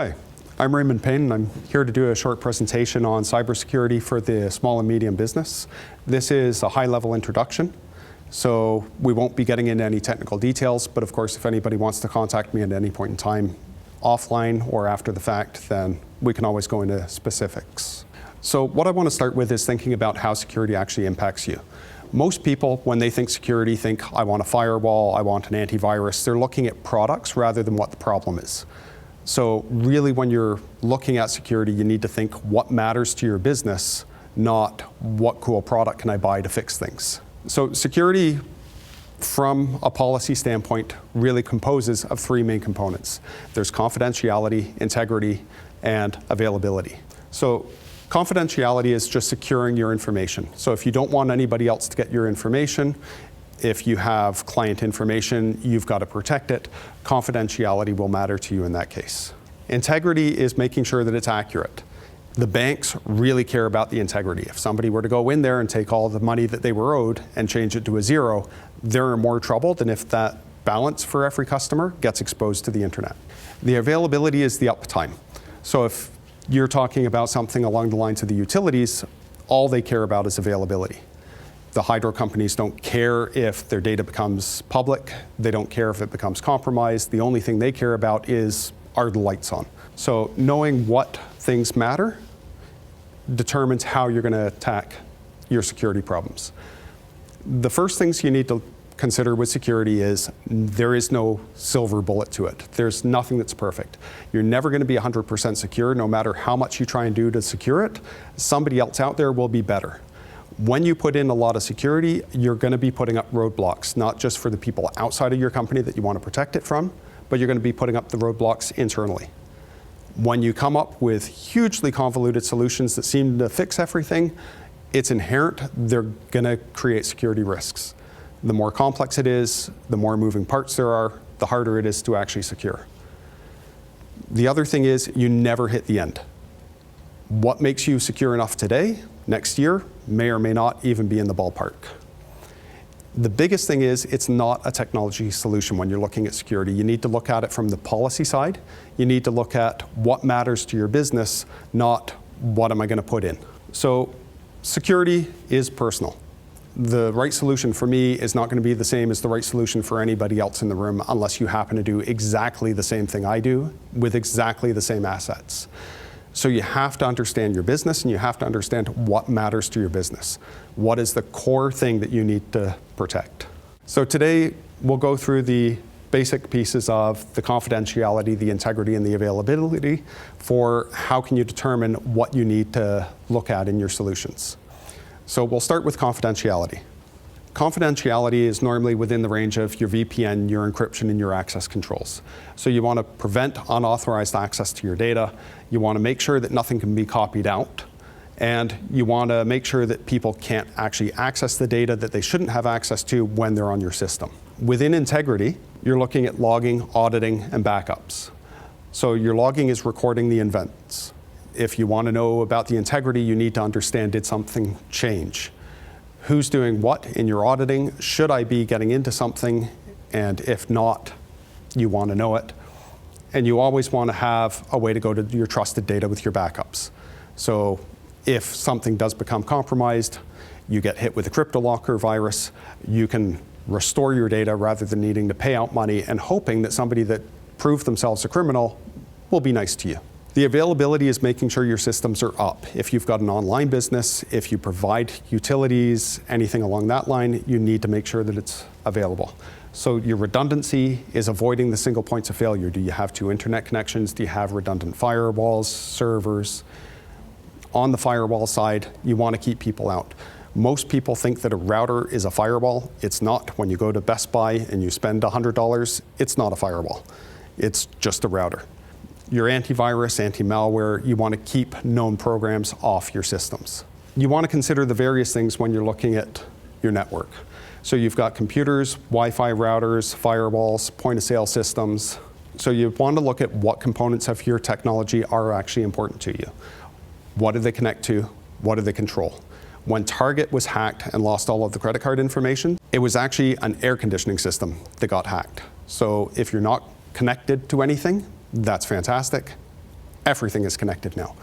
Hi, I'm Raymond Payne, and I'm here to do a short presentation on cybersecurity for the small and medium business. This is a high-level introduction, so we won't be getting into any technical details, but of course, if anybody wants to contact me at any point in time, offline or after the fact, then we can always go into specifics. So what I want to start with is thinking about how security actually impacts you. Most people, when they think security, think, I want a firewall, I want an antivirus. They're looking at products rather than what the problem is. So really, when you're looking at security, you need to think what matters to your business, not what cool product can I buy to fix things. So security, from a policy standpoint, really composes of three main components. There's confidentiality, integrity, and availability. So confidentiality is just securing your information. So if you don't want anybody else to get your information, if you have client information, you've got to protect it. Confidentiality will matter to you in that case. Integrity is making sure that it's accurate. The banks really care about the integrity. If somebody were to go in there and take all the money that they were owed and change it to a zero, they're in more trouble than if that balance for every customer gets exposed to the internet. The availability is the uptime. So if you're talking about something along the lines of the utilities, all they care about is availability. The hydro companies don't care if their data becomes public. They don't care if it becomes compromised. The only thing they care about is, are the lights on? So knowing what things matter determines how you're going to attack your security problems. The first things you need to consider with security is there is no silver bullet to it. There's nothing that's perfect. You're never going to be 100% secure, no matter how much you try and do to secure it. Somebody else out there will be better. When you put in a lot of security, you're going to be putting up roadblocks, not just for the people outside of your company that you want to protect it from, but you're going to be putting up the roadblocks internally. When you come up with hugely convoluted solutions that seem to fix everything, it's inherent they're going to create security risks. The more complex it is, the more moving parts there are, the harder it is to actually secure. The other thing is you never hit the end. What makes you secure enough today, next year, may or may not even be in the ballpark. The biggest thing is it's not a technology solution when you're looking at security. You need to look at it from the policy side. You need to look at what matters to your business, not what am I going to put in. So security is personal. The right solution for me is not going to be the same as the right solution for anybody else in the room unless you happen to do exactly the same thing I do with exactly the same assets. So you have to understand your business and you have to understand what matters to your business. What is the core thing that you need to protect? So today we'll go through the basic pieces of the confidentiality, the integrity, and the availability for how can you determine what you need to look at in your solutions. So we'll start with confidentiality. Confidentiality is normally within the range of your VPN, your encryption, and your access controls. So you want to prevent unauthorized access to your data. You want to make sure that nothing can be copied out. And you want to make sure that people can't actually access the data that they shouldn't have access to when they're on your system. Within integrity, you're looking at logging, auditing, and backups. So your logging is recording the events. If you want to know about the integrity, you need to understand, did something change? Who's doing what in your auditing? Should I be getting into something? And if not, you want to know it. And you always want to have a way to go to your trusted data with your backups. So if something does become compromised, you get hit with a CryptoLocker virus, you can restore your data rather than needing to pay out money and hoping that somebody that proved themselves a criminal will be nice to you. The availability is making sure your systems are up. If you've got an online business, if you provide utilities, anything along that line, you need to make sure that it's available. So your redundancy is avoiding the single points of failure. Do you have two internet connections? Do you have redundant firewalls, servers? On the firewall side, you want to keep people out. Most people think that a router is a firewall. It's not. When you go to Best Buy and you spend $100, it's not a firewall. It's just a router. Your antivirus, anti-malware, you want to keep known programs off your systems. You want to consider the various things when you're looking at your network. So you've got computers, Wi-Fi routers, firewalls, point-of-sale systems. So you want to look at what components of your technology are actually important to you. What do they connect to? What do they control? When Target was hacked and lost all of the credit card information, it was actually an air conditioning system that got hacked. So if you're not connected to anything, that's fantastic. Everything is connected now.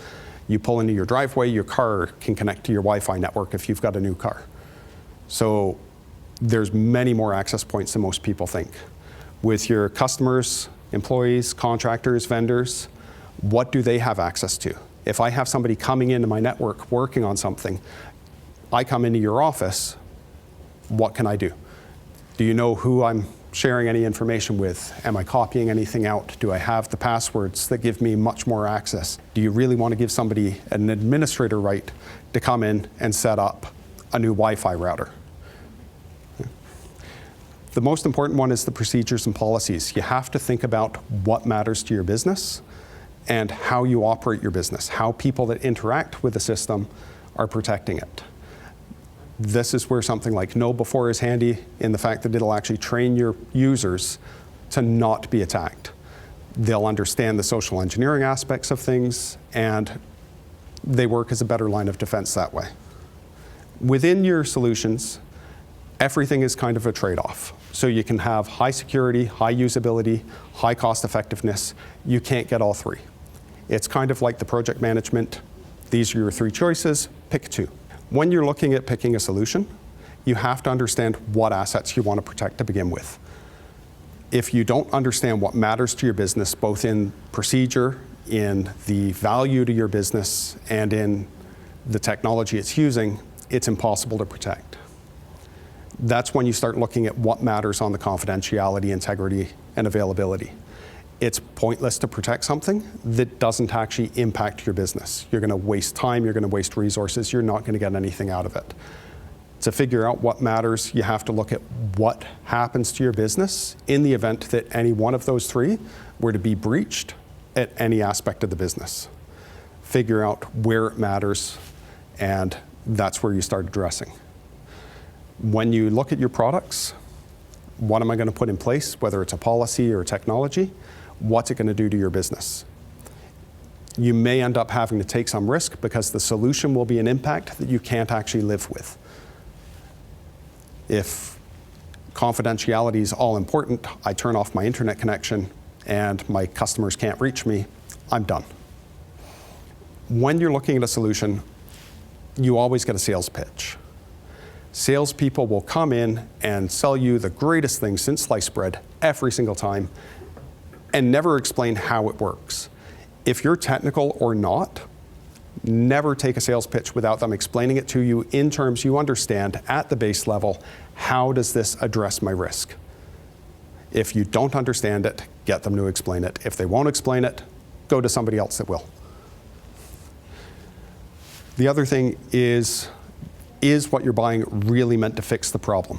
You pull into your driveway, your car can connect to your Wi-Fi network if you've got a new car. So there's many more access points than most people think. With your customers, employees, contractors, vendors, what do they have access to? If I have somebody coming into my network working on something, I come into your office, what can I do? Do you know who I'm sharing any information with? Am I copying anything out? Do I have the passwords that give me much more access? Do you really want to give somebody an administrator right to come in and set up a new Wi-Fi router? The most important one is the procedures and policies. You have to think about what matters to your business and how you operate your business, how people that interact with the system are protecting it. This is where something like Know Before is handy in the fact that it'll actually train your users to not be attacked. They'll understand the social engineering aspects of things, and they work as a better line of defense that way. Within your solutions, everything is kind of a trade-off. So you can have high security, high usability, high cost effectiveness. You can't get all three. It's kind of like the project management. These are your three choices, pick two. When you're looking at picking a solution, you have to understand what assets you want to protect to begin with. If you don't understand what matters to your business, both in procedure, in the value to your business, and in the technology it's using, it's impossible to protect. That's when you start looking at what matters on the confidentiality, integrity, and availability. It's pointless to protect something that doesn't actually impact your business. You're going to waste time, you're going to waste resources, you're not going to get anything out of it. To figure out what matters, you have to look at what happens to your business in the event that any one of those three were to be breached at any aspect of the business. Figure out where it matters, and that's where you start addressing. When you look at your products, what am I going to put in place, whether it's a policy or technology? What's it going to do to your business? You may end up having to take some risk because the solution will be an impact that you can't actually live with. If confidentiality is all important, I turn off my internet connection and my customers can't reach me, I'm done. When you're looking at a solution, you always get a sales pitch. Salespeople will come in and sell you the greatest thing since sliced bread every single time and never explain how it works. If you're technical or not, never take a sales pitch without them explaining it to you in terms you understand at the base level. How does this address my risk? If you don't understand it, get them to explain it. If they won't explain it, go to somebody else that will. The other thing is what you're buying really meant to fix the problem?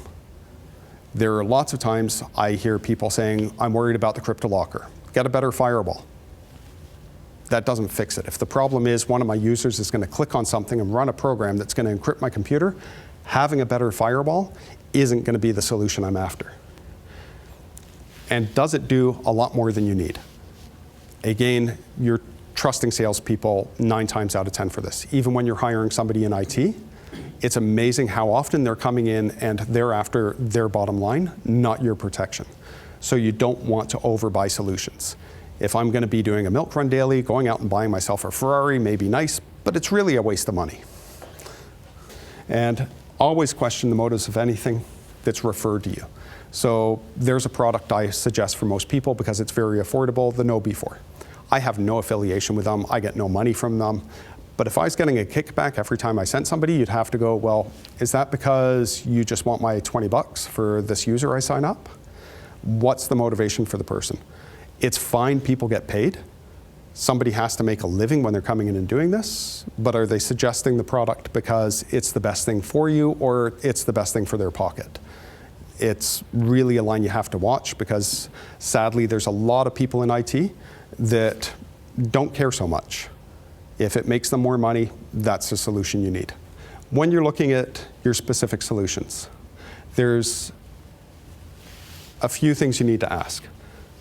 There are lots of times I hear people saying, I'm worried about the crypto locker. Get a better firewall. That doesn't fix it. If the problem is one of my users is going to click on something and run a program that's going to encrypt my computer, having a better firewall isn't going to be the solution I'm after. And does it do a lot more than you need? Again, you're trusting salespeople 9 times out of 10 for this. Even when you're hiring somebody in IT, it's amazing how often they're coming in and they're after their bottom line, not your protection. So you don't want to overbuy solutions. If I'm going to be doing a milk run daily, going out and buying myself a Ferrari may be nice, but it's really a waste of money. And always question the motives of anything that's referred to you. So there's a product I suggest for most people because it's very affordable, the Know Before. I have no affiliation with them, I get no money from them. But if I was getting a kickback every time I sent somebody, you'd have to go, well, is that because you just want my 20 bucks for this user I sign up? What's the motivation for the person? It's fine people get paid. Somebody has to make a living when they're coming in and doing this, but are they suggesting the product because it's the best thing for you or it's the best thing for their pocket? It's really a line you have to watch because sadly there's a lot of people in IT that don't care so much. If it makes them more money, that's the solution you need. When you're looking at your specific solutions, there's a few things you need to ask.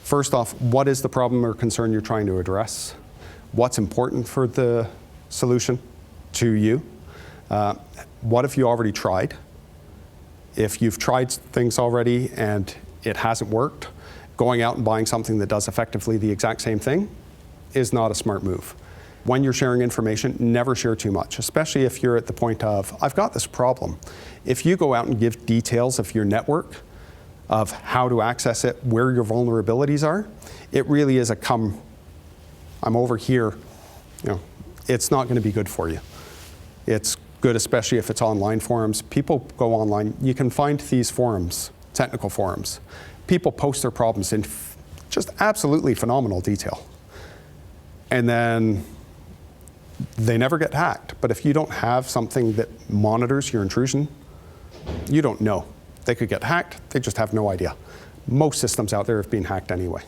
First off, what is the problem or concern you're trying to address? What's important for the solution to you? What if you already tried? If you've tried things already and it hasn't worked, going out and buying something that does effectively the exact same thing is not a smart move. When you're sharing information, never share too much, especially if you're at the point of, I've got this problem. If you go out and give details of your network, of how to access it, where your vulnerabilities are, it really is I'm over here, it's not going to be good for you. It's good, especially if it's online forums. People go online. You can find these forums, technical forums. People post their problems in just absolutely phenomenal detail. And then they never get hacked. But if you don't have something that monitors your intrusion, you don't know. They could get hacked. They just have no idea. Most systems out there have been hacked anyway.